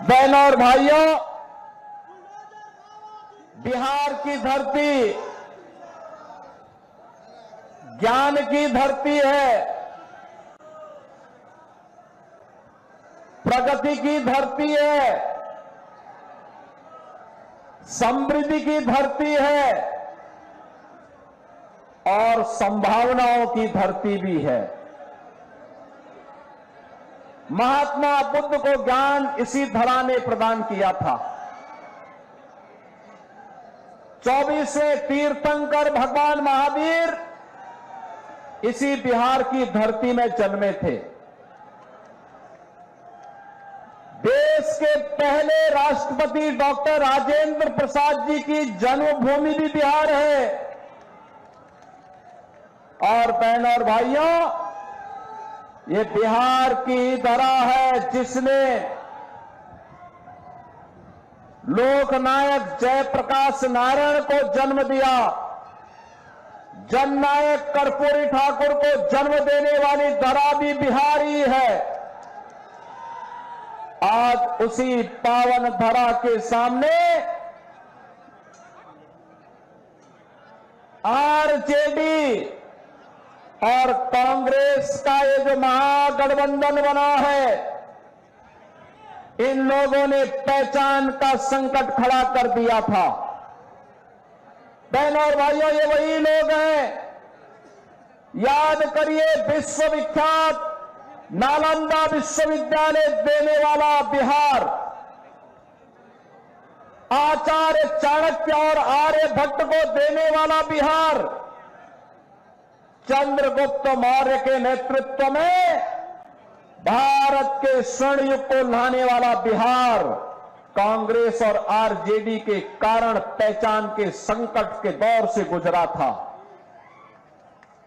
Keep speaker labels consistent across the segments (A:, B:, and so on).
A: बहनों और भाइयों, बिहार की धरती ज्ञान की धरती है, प्रगति की धरती है, समृद्धि की धरती है और संभावनाओं की धरती भी है। महात्मा बुद्ध को ज्ञान इसी धरा ने प्रदान किया था। 24वें तीर्थंकर भगवान महावीर इसी बिहार की धरती में जन्मे थे। देश के पहले राष्ट्रपति डॉक्टर राजेंद्र प्रसाद जी की जन्मभूमि भी बिहार है। और बहनों और भाइयों, ये बिहार की धरा है जिसने लोकनायक जयप्रकाश नारायण को जन्म दिया। जननायक कर्पूरी ठाकुर को जन्म देने वाली धरा भी बिहार ही है। आज उसी पावन धरा के सामने आरजेडी और कांग्रेस का ये जो महागठबंधन बना है, इन लोगों ने पहचान का संकट खड़ा कर दिया था। बहनों और भाइयों, ये वही लोग हैं, याद करिए, विश्वविख्यात नालंदा विश्वविद्यालय देने वाला बिहार, आचार्य चाणक्य और आर्यभट्ट को देने वाला बिहार, चंद्रगुप्त मौर्य के नेतृत्व में भारत के स्वर्ण युग को लाने वाला बिहार, कांग्रेस और आरजेडी के कारण पहचान के संकट के दौर से गुजरा था।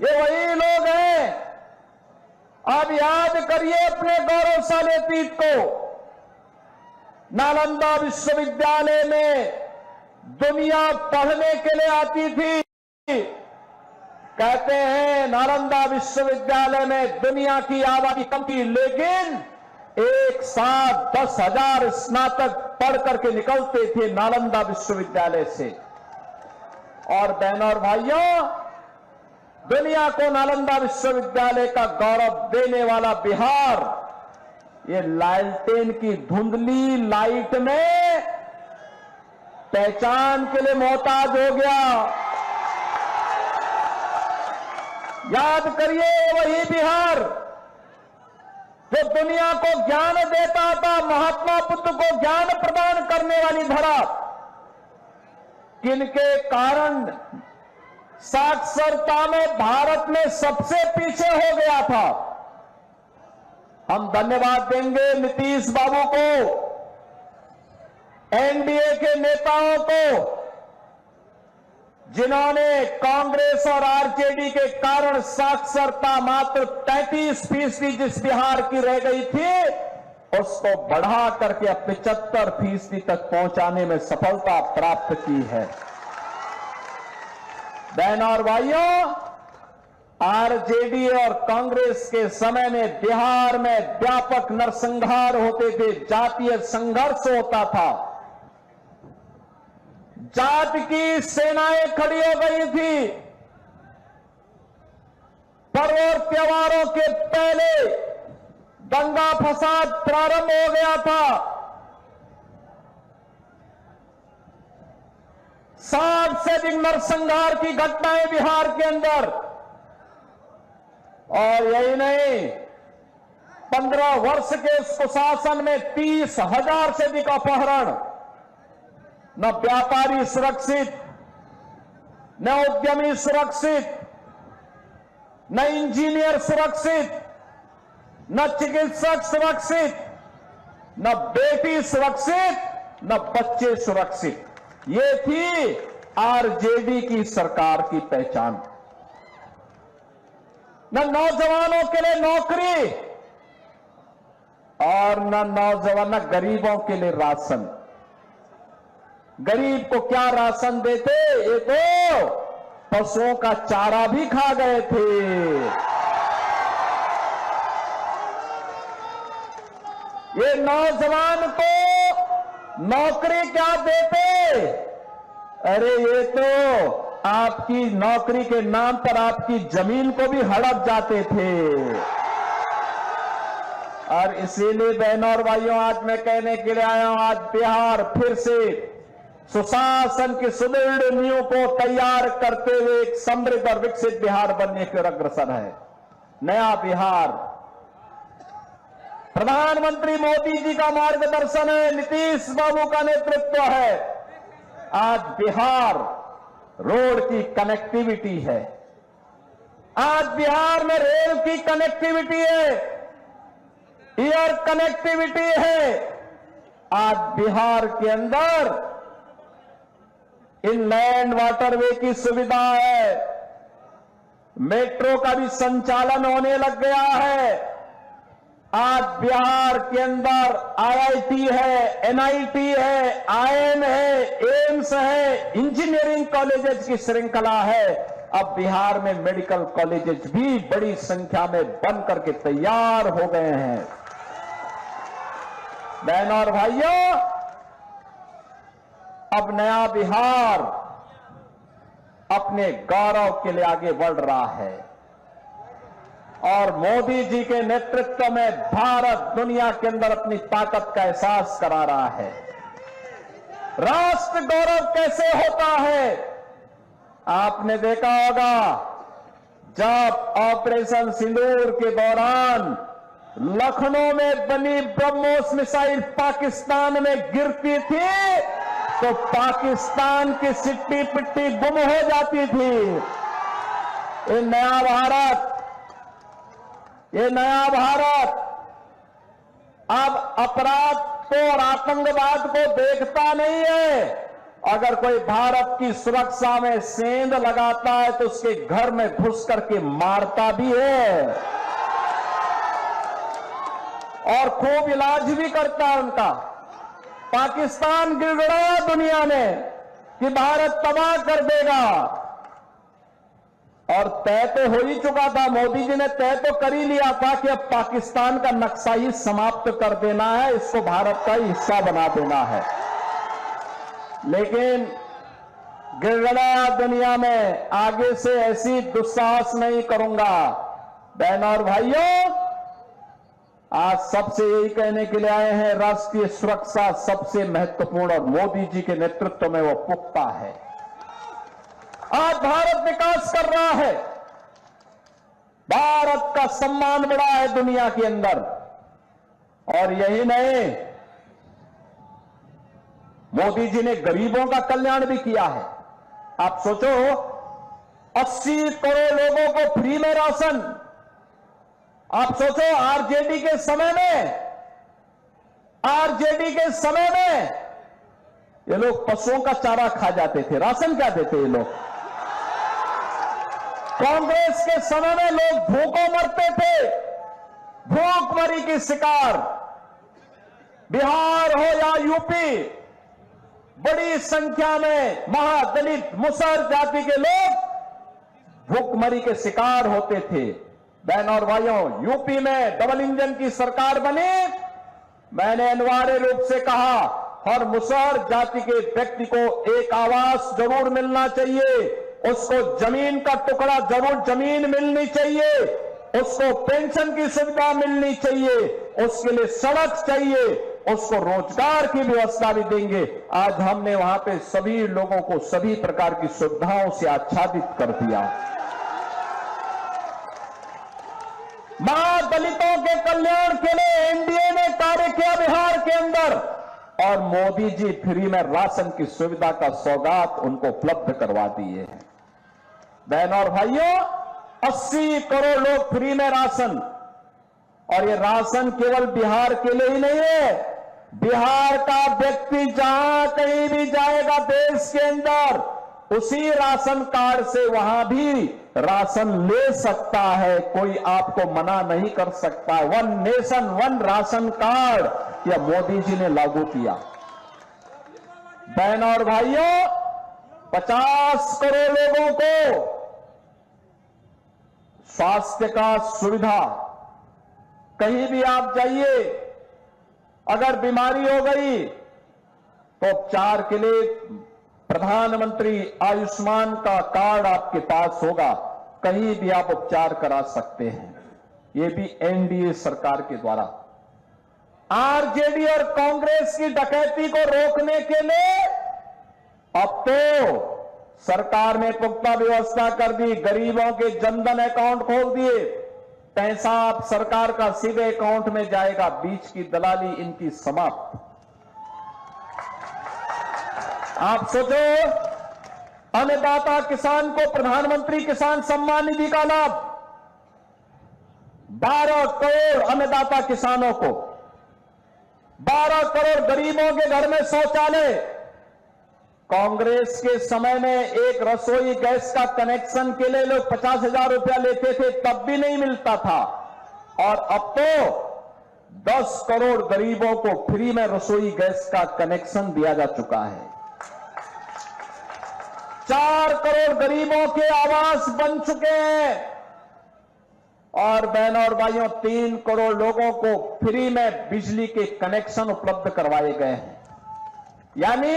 A: ये वही लोग हैं। अब याद करिए अपने गौरवशाली अतीत को। नालंदा विश्वविद्यालय में दुनिया पढ़ने के लिए आती थी। कहते हैं नालंदा विश्वविद्यालय में दुनिया की आबादी कम थी, लेकिन एक साथ 10,000 स्नातक पढ़ करके निकलते थे नालंदा विश्वविद्यालय से। और बहनों और भाइयों, दुनिया को नालंदा विश्वविद्यालय का गौरव देने वाला बिहार, ये लालटेन की धुंधली लाइट में पहचान के लिए मोहताज हो गया। याद करिए, वही बिहार जो दुनिया को ज्ञान देता था, महात्मा बुद्ध को ज्ञान प्रदान करने वाली धरा, किनके कारण साक्षरता में भारत में सबसे पीछे हो गया था। हम धन्यवाद देंगे नीतीश बाबू को, एनडीए के नेताओं को, जिन्होंने कांग्रेस और आरजेडी के कारण साक्षरता मात्र 33% जिस बिहार की रह गई थी, उसको बढ़ा करके 75% तक पहुंचाने में सफलता प्राप्त की है। बहनों और भाइयों, आरजेडी और कांग्रेस के समय में बिहार में व्यापक नरसंहार होते थे, जातीय संघर्ष होता था, जाति की सेनाएं खड़ी हो गई थी। पर्व और त्योहारों के पहले दंगा फसाद प्रारंभ हो गया था। 60 से अधिक नरसंहार की घटनाएं बिहार के अंदर। और यही नहीं, 15 वर्ष के सुशासन में 30,000 से अधिक अपहरण। न व्यापारी सुरक्षित, न उद्यमी सुरक्षित, न इंजीनियर सुरक्षित, न चिकित्सक सुरक्षित, न बेटी सुरक्षित, न बच्चे सुरक्षित। ये थी आरजेडी की सरकार की पहचान। न नौजवानों के लिए नौकरी और न गरीबों के लिए राशन। गरीब को क्या राशन देते, ये तो पशुओं का चारा भी खा गए थे। ये नौजवान को नौकरी क्या देते? अरे ये तो आपकी नौकरी के नाम पर आपकी जमीन को भी हड़प जाते थे। और इसीलिए बहनों और भाइयों, आज मैं कहने के लिए आया हूं, आज बिहार फिर से सुशासन की सुदृढ़ नींव को तैयार करते हुए एक समृद्ध और विकसित बिहार बनने की ओर अग्रसर है। नया बिहार प्रधानमंत्री मोदी जी का मार्गदर्शन है, नीतीश बाबू का नेतृत्व है। आज बिहार रोड की कनेक्टिविटी है, आज बिहार में रेल की कनेक्टिविटी है, एयर कनेक्टिविटी है। आज बिहार के अंदर इनलैंड वाटरवे की सुविधा है, मेट्रो का भी संचालन होने लग गया है। आज बिहार के अंदर आईआईटी है, एनआईटी है, आईएम है, एम्स है, इंजीनियरिंग कॉलेजेस की श्रृंखला है। अब बिहार में मेडिकल कॉलेजेस भी बड़ी संख्या में बन करके तैयार हो गए हैं। बहनों और भाइयों, अब नया बिहार अपने गौरव के लिए आगे बढ़ रहा है और मोदी जी के नेतृत्व में भारत दुनिया के अंदर अपनी ताकत का एहसास करा रहा है। राष्ट्र गौरव कैसे होता है? आपने देखा होगा, जब ऑपरेशन सिंदूर के दौरान लखनऊ में बनी ब्रह्मोस मिसाइल पाकिस्तान में गिरती थी तो पाकिस्तान की सिट्टी पिट्टी गुम हो जाती थी। ये नया भारत अब अपराध को और आतंकवाद को देखता नहीं है। अगर कोई भारत की सुरक्षा में सेंध लगाता है तो उसके घर में घुस करके मारता भी है और खूब इलाज भी करता है उनका। पाकिस्तान गिड़गिड़ाया दुनिया में कि भारत तबाह कर देगा, और तय तो हो ही चुका था। मोदी जी ने तय तो कर ही लिया था कि अब पाकिस्तान का नक्शा ही समाप्त कर देना है, इसको भारत का हिस्सा बना देना है। लेकिन गिड़गिड़ाया दुनिया में आगे से ऐसी दुस्साहस नहीं करूंगा। बहनों और भाइयों, आज सबसे यही कहने के लिए आए हैं, राष्ट्रीय सुरक्षा सबसे महत्वपूर्ण और मोदी जी के नेतृत्व में वो पुख्ता है। आज भारत विकास कर रहा है, भारत का सम्मान बढ़ा है दुनिया के अंदर। और यही नहीं, मोदी जी ने गरीबों का कल्याण भी किया है। आप सोचो, 80 करोड़ लोगों को फ्री में राशन। आप सोचो, आरजेडी के समय में ये लोग पशुओं का चारा खा जाते थे, राशन क्या देते ये लोग। कांग्रेस के समय में लोग भूखों मरते थे, भूखमरी की शिकार। बिहार हो या यूपी, बड़ी संख्या में महादलित मुसहर जाति के लोग भूखमरी के शिकार होते थे। बहनों और भाइयों, यूपी में डबल इंजन की सरकार बनी। मैंने अनिवार्य रूप से कहा, हर मुसहर जाति के व्यक्ति को एक आवास जरूर मिलना चाहिए, उसको जमीन का टुकड़ा जरूर जमीन मिलनी चाहिए, उसको पेंशन की सुविधा मिलनी चाहिए, उसके लिए सड़क चाहिए, उसको रोजगार की व्यवस्था भी देंगे। आज हमने वहां पे सभी लोगों को सभी प्रकार की सुविधाओं से आच्छादित कर दिया। दलितों के कल्याण के लिए एनडीए ने कार्य किया बिहार के अंदर, और मोदी जी फ्री में राशन की सुविधा का सौगात उनको उपलब्ध करवा दिए हैं। बहनों और भाइयों, 80 करोड़ लोग फ्री में राशन, और ये राशन केवल बिहार के लिए ही नहीं है। बिहार का व्यक्ति जहां कहीं भी जाएगा देश के अंदर, उसी राशन कार्ड से वहां भी राशन ले सकता है, कोई आपको मना नहीं कर सकता है। 1 नेशन 1 राशन कार्ड यह मोदी जी ने लागू किया। बहनों और भाइयों, 50 करोड़ लोगों को स्वास्थ्य का सुविधा, कहीं भी आप जाइए अगर बीमारी हो गई तो उपचार के लिए प्रधानमंत्री आयुष्मान का कार्ड आपके पास होगा, कहीं भी आप उपचार करा सकते हैं। ये भी एनडीए सरकार के द्वारा। आरजेडी और कांग्रेस की डकैती को रोकने के लिए अब तो सरकार ने पुख्ता व्यवस्था कर दी, गरीबों के जनधन अकाउंट खोल दिए, पैसा अब सरकार का सीधे अकाउंट में जाएगा, बीच की दलाली इनकी समाप्त। आप सोचो, अन्नदाता किसान को प्रधानमंत्री किसान सम्मान निधि का लाभ, 12 करोड़ अन्नदाता किसानों को, 12 करोड़ गरीबों के घर में शौचालय। कांग्रेस के समय में एक रसोई गैस का कनेक्शन के लिए लोग 50,000 रुपया लेते थे, तब भी नहीं मिलता था, और अब तो 10 करोड़ गरीबों को फ्री में रसोई गैस का कनेक्शन दिया जा चुका है। 4 करोड़ गरीबों के आवास बन चुके हैं, और बहनों और भाइयों 3 करोड़ लोगों को फ्री में बिजली के कनेक्शन उपलब्ध करवाए गए हैं। यानी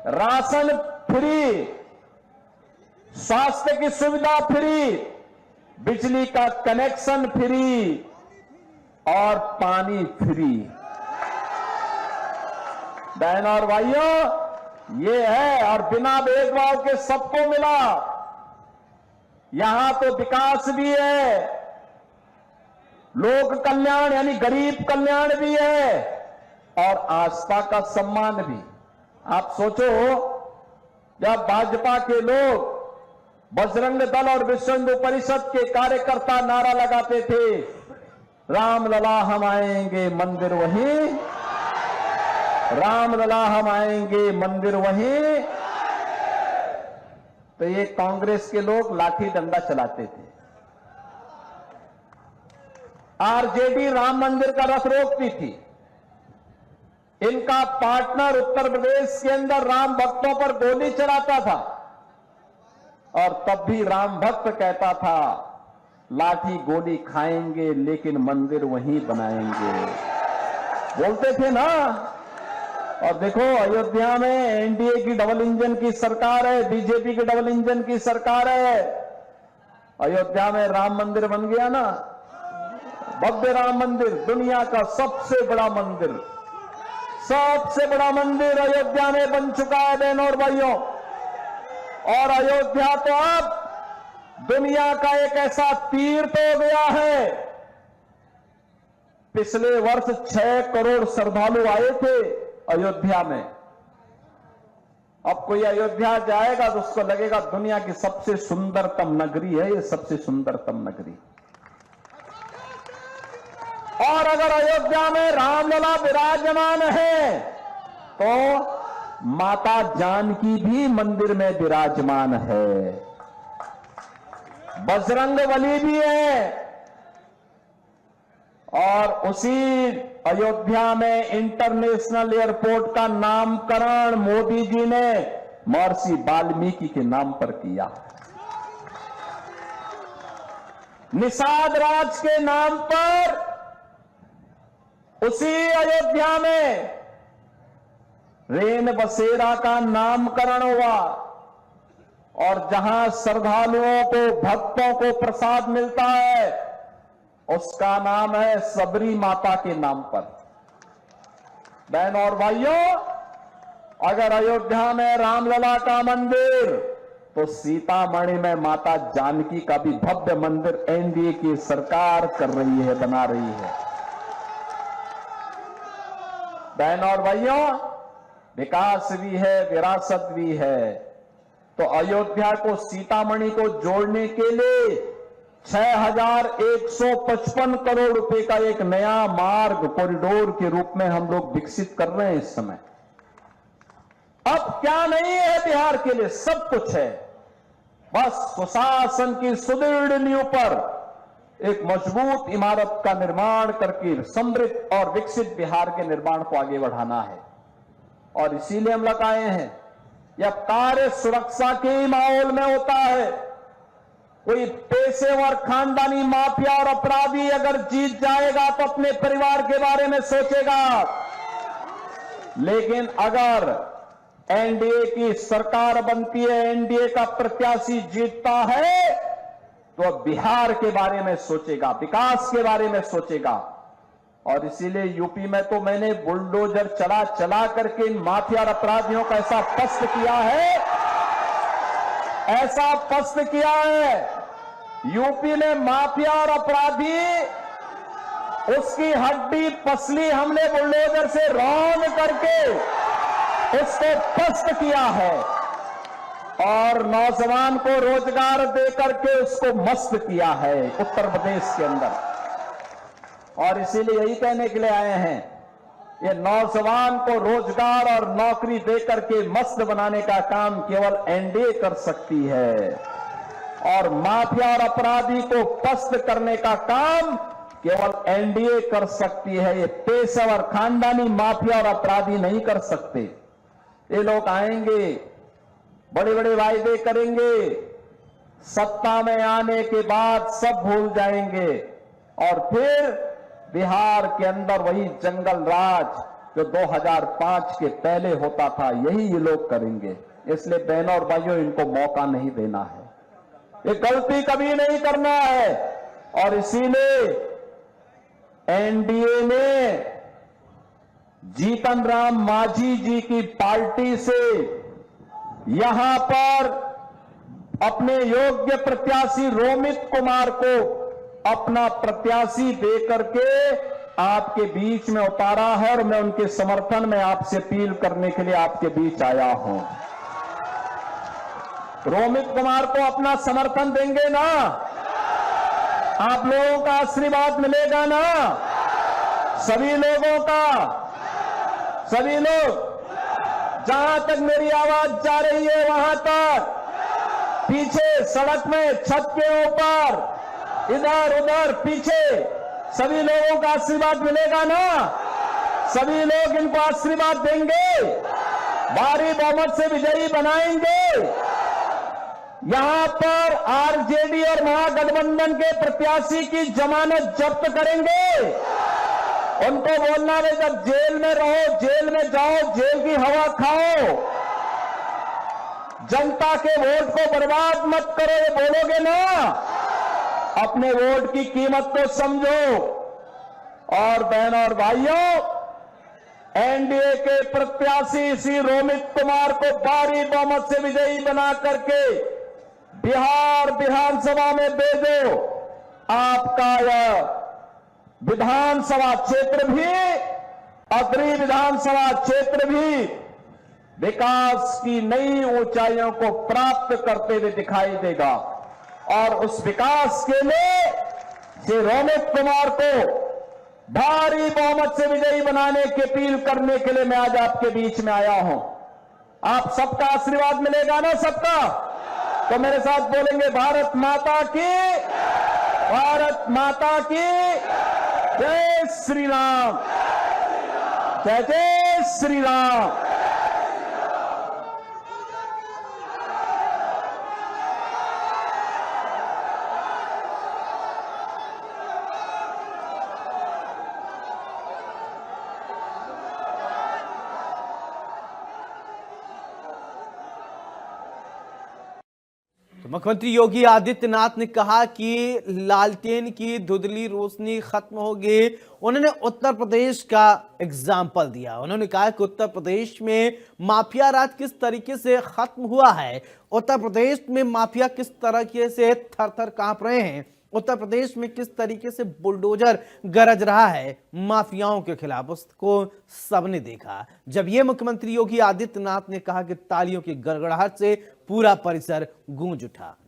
A: राशन फ्री, स्वास्थ्य की सुविधा फ्री, बिजली का कनेक्शन फ्री और पानी फ्री। बहनों और भाइयों, ये है, और बिना भेदभाव के सबको मिला। यहां तो विकास भी है, लोक कल्याण यानी गरीब कल्याण भी है, और आस्था का सम्मान भी। आप सोचो, जब भाजपा के लोग, बजरंग दल और विश्व हिंदू परिषद के कार्यकर्ता नारा लगाते थे, रामलला हम आएंगे मंदिर वहीं, रामलला हम आएंगे मंदिर वहीं, तो ये कांग्रेस के लोग लाठी डंडा चलाते थे। आरजेडी राम मंदिर का रथ रोकती थी। इनका पार्टनर उत्तर प्रदेश के अंदर राम भक्तों पर गोली चलाता था, और तब भी राम भक्त कहता था, लाठी गोली खाएंगे लेकिन मंदिर वहीं बनाएंगे, बोलते थे ना। और देखो, अयोध्या में एनडीए की डबल इंजन की सरकार है, बीजेपी की डबल इंजन की सरकार है। अयोध्या में राम मंदिर बन गया ना, भव्य राम मंदिर, दुनिया का सबसे बड़ा मंदिर, सबसे बड़ा मंदिर अयोध्या में बन चुका है बहनों और भाइयों। और अयोध्या तो अब दुनिया का एक ऐसा तीर्थ हो गया है। पिछले वर्ष 6 करोड़ श्रद्धालु आए थे अयोध्या में। अब कोई अयोध्या जाएगा तो उसको लगेगा दुनिया की सबसे सुंदरतम नगरी है ये, सबसे सुंदरतम नगरी। और अगर अयोध्या में रामलला विराजमान है तो माता जानकी भी मंदिर में विराजमान है, बजरंगबली भी है। और उसी अयोध्या में इंटरनेशनल एयरपोर्ट का नामकरण मोदी जी ने महर्षि वाल्मीकि के नाम पर किया। निषाद राज के नाम पर उसी अयोध्या में रेन बसेरा का नामकरण हुआ। और जहां श्रद्धालुओं को, भक्तों को प्रसाद मिलता है, उसका नाम है सबरी माता के नाम पर। बहनों और भाइयों, अगर अयोध्या में रामलला का मंदिर, तो सीतामढ़ी में माता जानकी का भी भव्य मंदिर एनडीए की सरकार कर रही है, बना रही है। बहनों और भाइयों, विकास भी है, विरासत भी है। तो अयोध्या को, सीतामढ़ी को जोड़ने के लिए 6155 करोड़ रुपए का एक नया मार्ग कॉरिडोर के रूप में हम लोग विकसित कर रहे हैं इस समय। अब क्या नहीं है बिहार के लिए, सब कुछ है। बस सुशासन की सुदृढ़ नींव पर एक मजबूत इमारत का निर्माण करके समृद्ध और विकसित बिहार के निर्माण को आगे बढ़ाना है। और इसीलिए हम लोग आए हैं। यह कार्य सुरक्षा के माहौल में होता है। कोई पेशेवर खानदानी माफिया और अपराधी अगर जीत जाएगा तो अपने परिवार के बारे में सोचेगा, लेकिन अगर एनडीए की सरकार बनती है, एनडीए का प्रत्याशी जीतता है, तो बिहार के बारे में सोचेगा, विकास के बारे में सोचेगा। और इसीलिए यूपी में तो मैंने बुलडोजर चला चला करके इन माफिया और अपराधियों का ऐसा पस्त किया है, ऐसा पस्त किया है। यूपी में माफिया और अपराधी, उसकी हड्डी पसली हमने बुलडोजर से रौंद करके उसको पस्त किया है और नौजवान को रोजगार देकर के उसको मस्त किया है उत्तर प्रदेश के अंदर। और इसीलिए यही कहने के लिए आए हैं, ये नौजवान को रोजगार और नौकरी देकर के मस्त बनाने का काम केवल एनडीए कर सकती है और माफिया और अपराधी को पस्त करने का काम केवल एनडीए कर सकती है। ये पेशेवर खानदानी माफिया और अपराधी नहीं कर सकते। ये लोग आएंगे, बड़े बड़े वायदे करेंगे, सत्ता में आने के बाद सब भूल जाएंगे और फिर बिहार के अंदर वही जंगल राज जो 2005 के पहले होता था, यही ये लोग करेंगे। इसलिए बहनों और भाइयों, इनको मौका नहीं देना है, ये गलती कभी नहीं करना है। और इसीलिए एनडीए ने जीतन राम मांझी जी की पार्टी से यहां पर अपने योग्य प्रत्याशी रोमित कुमार को अपना प्रत्याशी देकर के आपके बीच में उतारा है और मैं उनके समर्थन में आपसे अपील करने के लिए आपके बीच आया हूं। रोमित कुमार को अपना समर्थन देंगे ना? आप लोगों का आशीर्वाद मिलेगा ना? सभी लोगों का, सभी लोग, जहां तक मेरी आवाज जा रही है वहां तक, पीछे सड़क में, छत के ऊपर, इधर उधर, पीछे, सभी लोगों का आशीर्वाद मिलेगा ना? सभी लोग इनको आशीर्वाद देंगे, भारी बहुमत से विजयी बनाएंगे। यहां पर आरजेडी और महागठबंधन के प्रत्याशी की जमानत जब्त करेंगे। उनको बोलना है, जब जेल में रहो, जेल में जाओ, जेल की हवा खाओ, जनता के वोट को बर्बाद मत करो, ये बोलोगे ना? अपने वोट की कीमत को समझो। और बहनों और भाइयों, एनडीए के प्रत्याशी श्री रोमित कुमार को भारी बहुमत से विजयी बना करके बिहार विधानसभा में भेजो। आपका यह विधानसभा क्षेत्र भी, अग्रणी विधानसभा क्षेत्र भी विकास की नई ऊंचाइयों को प्राप्त करते हुए दिखाई देगा। और उस विकास के लिए श्री रोमित कुमार को भारी बहुमत से विजयी बनाने की अपील करने के लिए मैं आज आपके बीच में आया हूं। आप सबका आशीर्वाद मिलेगा ना? सबका? तो मेरे साथ बोलेंगे, भारत माता की, भारत माता की जय श्री राम, जय जय श्री राम।
B: मुख्यमंत्री योगी आदित्यनाथ ने कहा कि लालटेन की धुंधली रोशनी खत्म होगी। उन्होंने उत्तर प्रदेश का एग्जाम्पल दिया। उन्होंने कहा कि उत्तर प्रदेश में माफिया राज किस तरीके से खत्म हुआ है, उत्तर प्रदेश में माफिया किस तरीके से थर थर कांप रहे हैं, उत्तर प्रदेश में किस तरीके से बुलडोजर गरज रहा है माफियाओं के खिलाफ, उसको सबने देखा। जब ये मुख्यमंत्री योगी आदित्यनाथ ने कहा कि तालियों की गड़गड़ाहट से पूरा परिसर गूंज उठा।